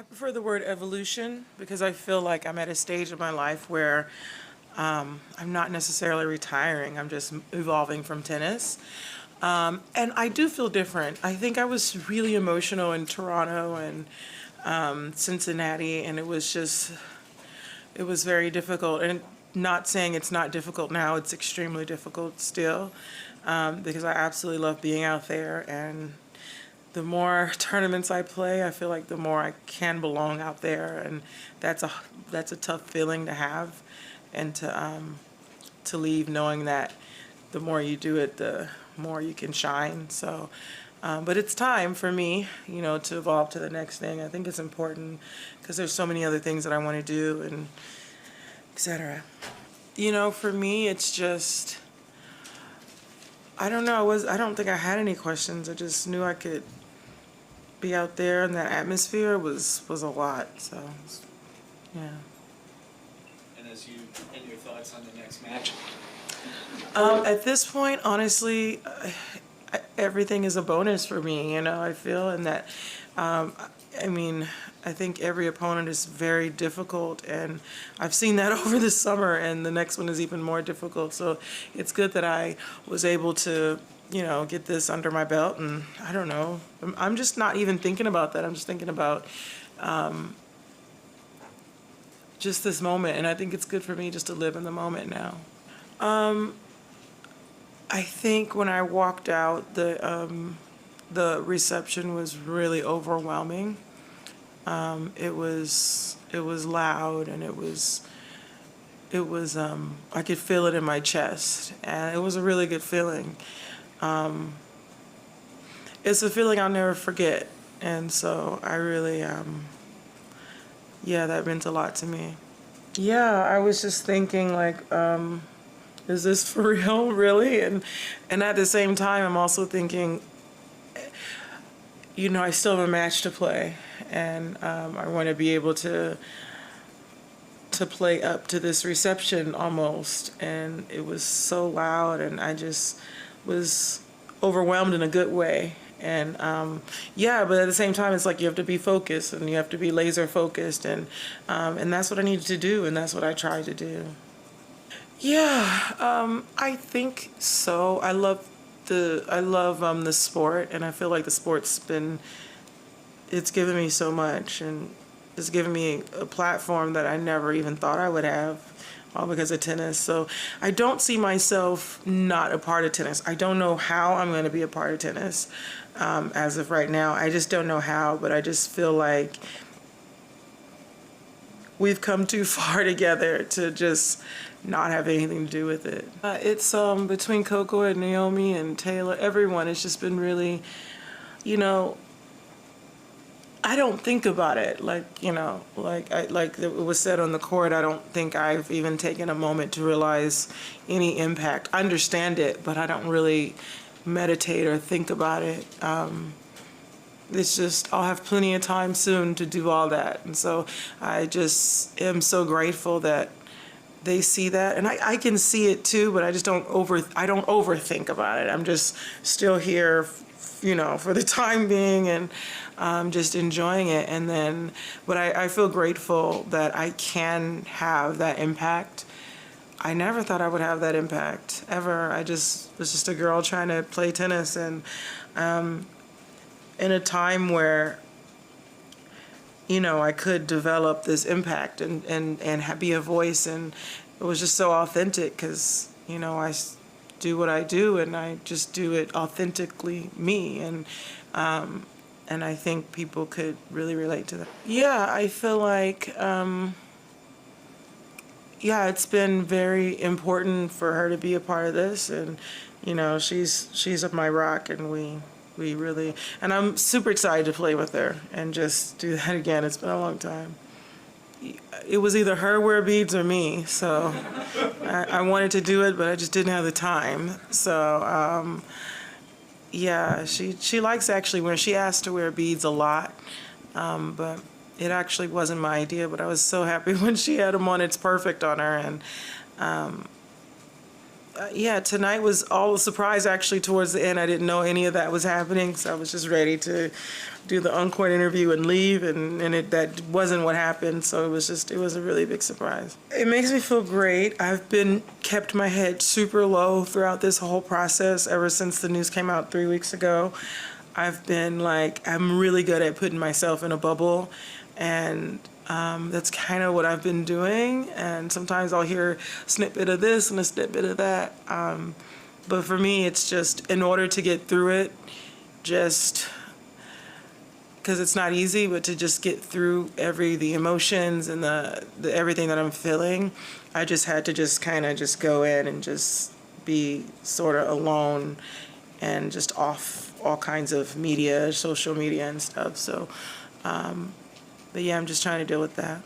I prefer the word evolution because I feel like I'm at a stage of my life where I'm not necessarily retiring. I'm just evolving from tennis. And I do feel different. I think I was really emotional in Toronto and Cincinnati, and it was very difficult. And not saying it's not difficult now, it's extremely difficult still because I absolutely love being out there. And the more tournaments I play, I feel like the more I can belong out there, and that's a tough feeling to have, and to leave knowing that the more you do it, the more you can shine. So, but it's time for me, to evolve to the next thing. I think it's important because there's so many other things that I want to do, and etc. For me, it's just I don't know. I don't think I had any questions. I just knew I could be out there, and that atmosphere was a lot. So, yeah. And your thoughts on the next match? At this point, honestly, everything is a bonus for me. I feel, and that, I think every opponent is very difficult, and I've seen that over the summer, and the next one is even more difficult. So it's good that I was able to, get this under my belt, and I don't know. I'm just not even thinking about that. I'm just thinking about just this moment, and I think it's good for me just to live in the moment now. I think when I walked out, the reception was really overwhelming. It was loud, and it was I could feel it in my chest, and it was a really good feeling. It's a feeling I'll never forget, and so I really yeah, that meant a lot to me. Yeah, I was just thinking, like, is this for real, really? And at the same time, I'm also thinking, I still have a match to play, and I want to be able to play up to this reception almost. And it was so loud, and I just was overwhelmed in a good way. And yeah, but at the same time, it's like you have to be focused, and you have to be laser focused, and that's what I needed to do, and that's what I tried to do. Yeah, I think so. I love the sport, and I feel like the sport's it's given me so much, and it's given me a platform that I never even thought I would have, all because of tennis. So I don't see myself not a part of tennis. I don't know how I'm going to be a part of tennis as of right now. I just don't know how, but I just feel like we've come too far together to just not have anything to do with it. It's between Coco and Naomi and Taylor, everyone. It's just been really, I don't think about it. Like it was said on the court, I don't think I've even taken a moment to realize any impact. I understand it, but I don't really meditate or think about it. It's just, I'll have plenty of time soon to do all that. And so I just am so grateful that they see that, and I can see it too, but I just don't overthink about it. I'm just still here, for the time being, and just enjoying it. And then, but I feel grateful that I can have that impact. I never thought I would have that impact, ever. I just was just a girl trying to play tennis, and in a time where I could develop this impact and be a voice, and it was just so authentic because, I do what I do, and I just do it authentically me, and I think people could really relate to that. Yeah, I feel like, yeah, it's been very important for her to be a part of this, and, she's my rock, and we really, and I'm super excited to play with her and just do that again. It's been a long time. It was either her wear beads or me, so I wanted to do it, but I just didn't have the time. So yeah, she likes actually when she asked to wear beads a lot, but it actually wasn't my idea. But I was so happy when she had them on. It's perfect on her, and yeah, tonight was all a surprise actually towards the end. I didn't know any of that was happening, so I was just ready to do the Encore interview and leave, and that wasn't what happened, so it was a really big surprise. It makes me feel great. I've kept my head super low throughout this whole process ever since the news came out 3 weeks ago. I've been like, I'm really good at putting myself in a bubble, and that's kind of what I've been doing, and sometimes I'll hear a snippet of this and a snippet of that. But for me, it's just, in order to get through it, just because it's not easy, but to just get through the emotions and the everything that I'm feeling, I just had to just kind of just go in and just be sort of alone and just off all kinds of media, social media and stuff. So, but yeah, I'm just trying to deal with that.